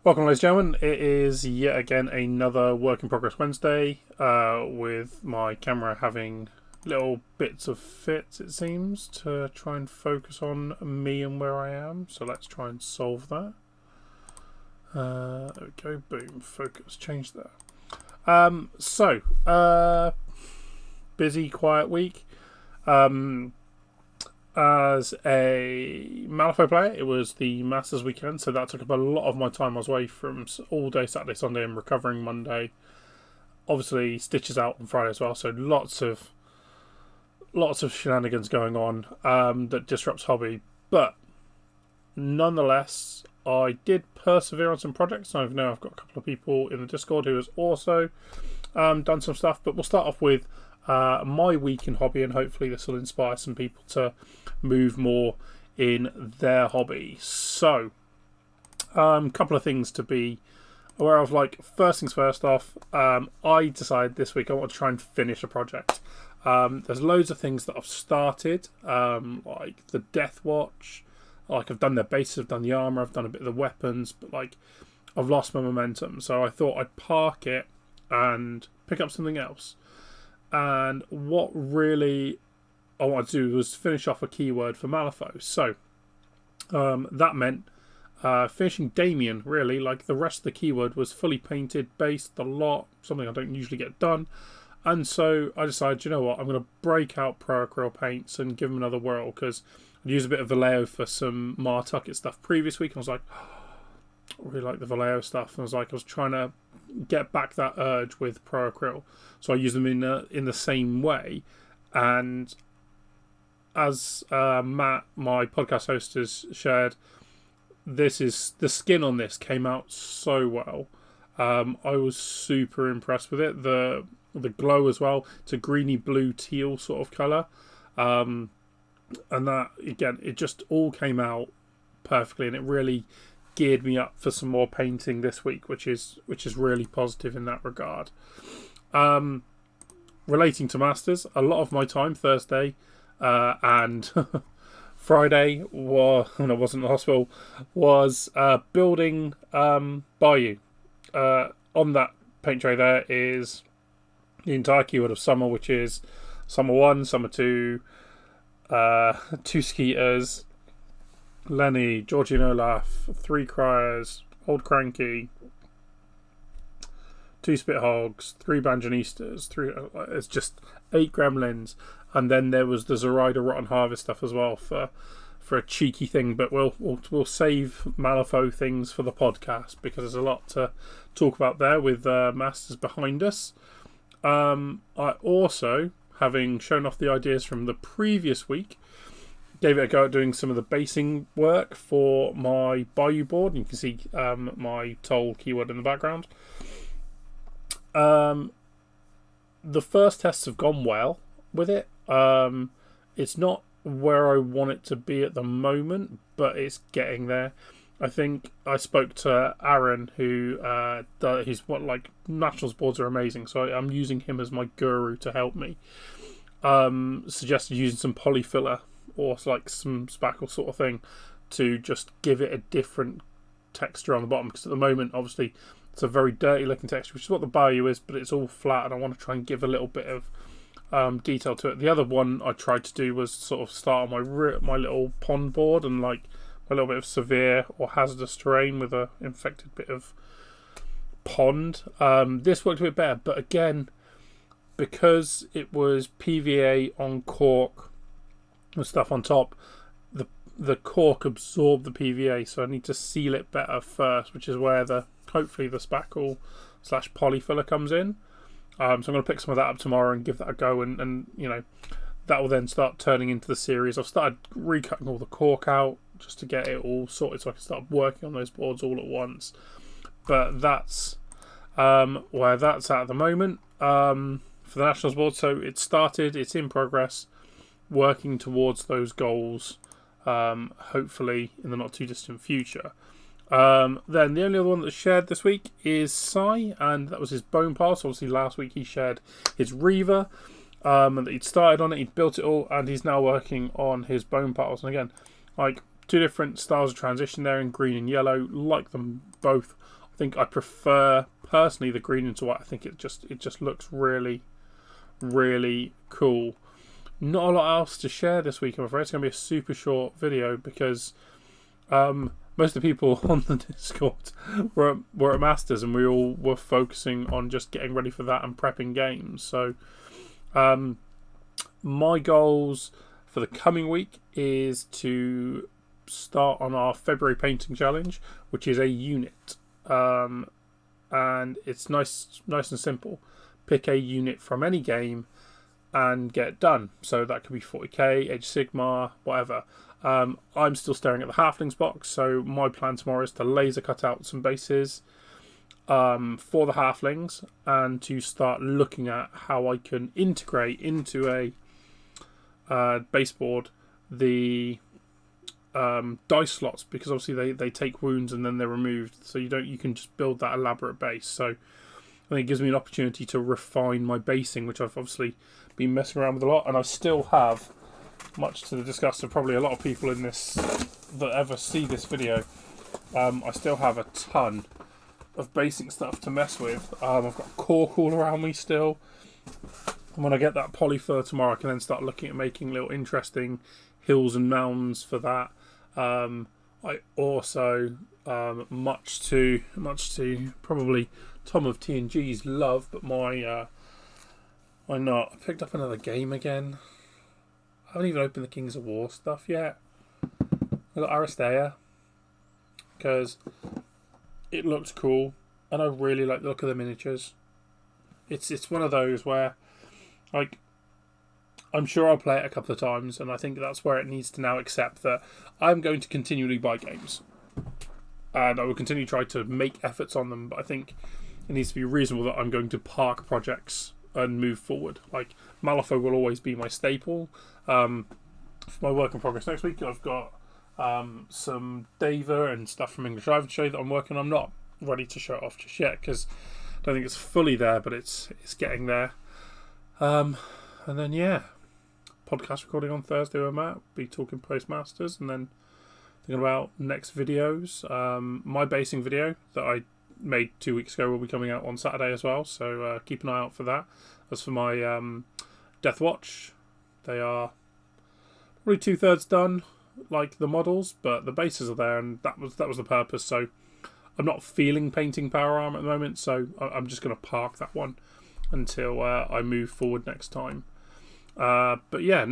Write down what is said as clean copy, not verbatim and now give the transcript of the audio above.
Welcome, ladies and gentlemen. It is yet again another Work in Progress Wednesday with my camera having little bits of fits, it seems, to try and focus on me and where I am. So let's try and solve that. There we go. Boom. Focus. Change that. Busy, quiet week. As a Malifaux player, it was the Masters weekend, so that took up a lot of my time. I was away from all day Saturday, Sunday, and recovering Monday. Obviously, Stitches out on Friday as well, so lots of shenanigans going on that disrupts hobby. But nonetheless, I did persevere on some projects. I know I've got a couple of people in the Discord who has also done some stuff. But we'll start off with my week in hobby, and hopefully this will inspire some people to move more in their hobby. So, a couple of things to be aware of. Like, first things first off, I decided this week I want to try and finish a project. There's loads of things that I've started, like the Death Watch. Like, I've done their bases, I've done the armor, I've done a bit of the weapons, but like, I've lost my momentum. So I thought I'd park it and pick up something else. And what really I wanted to do was finish off a keyword for Malifaux. So that meant finishing Damien, really. Like, the rest of the keyword was fully painted, based a lot, something I don't usually get done. And so I decided, you know what, I'm going to break out Pro Acryl paints and give them another whirl, because I'd used a bit of Vallejo for some Martucket stuff previous week. And I was like, I really like the Vallejo stuff. And I was trying to get back that urge with Pro Acryl. So I use them in the same way. And as Matt, my podcast host, has shared, the skin on this came out so well. I was super impressed with it. The glow as well. It's a greeny blue teal sort of colour. And that, again, it just all came out perfectly, and it really geared me up for some more painting this week, which is really positive in that regard. Relating to Masters, a lot of my time Thursday and Friday, when I wasn't in the hospital, was building Bayou. On that paint tray there is the entire keyword of Summer, which is Summer 1, Summer 2, 2 Skeeters, Lenny, Georgie and Olaf, 3 Criers, Old Cranky, 2 Spit Hogs, 3 Banjonistas, it's just 8 Gremlins, and then there was the Zoraida Rotten Harvest stuff as well for a cheeky thing. But we'll save Malifaux things for the podcast, because there's a lot to talk about there with Masters behind us. I also, having shown off the ideas from the previous week, gave it a go at doing some of the basing work for my Bayou board. You can see my Toll keyword in the background. The first tests have gone well with it. It's not where I want it to be at the moment, but it's getting there. I think I spoke to Aaron, who Nationals boards are amazing, so I'm using him as my guru to help me. Suggested using some polyfiller or like some spackle sort of thing to just give it a different texture on the bottom, because at the moment, obviously, it's a very dirty looking texture, which is what the Bayou is, but it's all flat, and I want to try and give a little bit of detail to it. The other one I tried to do was sort of start on my little pond board and like a little bit of severe or hazardous terrain with a infected bit of pond. This worked a bit better, but again, because it was PVA on cork and stuff on top, the cork absorbed the PVA, so I need to seal it better first, which is where hopefully the spackle / polyfiller comes in. So I'm going to pick some of that up tomorrow and give that a go, and you know, that will then start turning into the series. I've started recutting all the cork out just to get it all sorted, so I can start working on those boards all at once. But that's where that's at the moment for the Nationals board. So it's started, it's in progress, working towards those goals, hopefully in the not too distant future. Then the only other one that's shared this week is Sai, and that was his bone pile. So obviously last week he shared his Reaver, and he'd started on it, he'd built it all, and he's now working on his bone piles. And again, like, two different styles of transition there in green and yellow. Like them both. I think I prefer personally the green into white. I think it just looks really, really cool. Not a lot else to share this week, I'm afraid. It's going to be a super short video because most of the people on the Discord were at Masters, and we all were focusing on just getting ready for that and prepping games. So my goals for the coming week is to start on our February painting challenge, which is a unit. And it's nice and simple. Pick a unit from any game and get it done. So that could be 40k, Age Sigmar, whatever. I'm still staring at the Halflings box, so my plan tomorrow is to laser cut out some bases for the Halflings and to start looking at how I can integrate into a baseboard the dice slots, because obviously they take wounds and then they're removed, so you can just build that elaborate base. So I think it gives me an opportunity to refine my basing, which I've obviously been messing around with a lot, and I still have, much to the disgust of probably a lot of people in this that ever see this video, I still have a ton of basing stuff to mess with. I've got cork all around me still, and when I get that polyfur tomorrow I can then start looking at making little interesting hills and mounds for that. I also, much to probably Tom of TNG's love, but I picked up another game again. I haven't even opened the Kings of War stuff yet. I got Aristea because it looks cool and I really like the look of the miniatures. It's one of those where, like, I'm sure I'll play it a couple of times, and I think that's where it needs to now accept that I'm going to continually buy games. And I will continue to try to make efforts on them, but I think it needs to be reasonable that I'm going to park projects and move forward. Like, Malifaux will always be my staple. For my work in progress next week, I've got some Dava and stuff from English Live Show that I'm working on. I'm not ready to show it off just yet because I don't think it's fully there, but it's getting there. And then, yeah, podcast recording on Thursday with Matt. Be talking post-masters, and then thinking about next videos. My basing video that I made 2 weeks ago will be coming out on Saturday as well, so keep an eye out for that. As for my Death Watch, they are probably 2/3 done, like the models, but the bases are there, and that was the purpose. So I'm not feeling painting Power Armor at the moment, so I'm just going to park that one until I move forward next time. But yeah.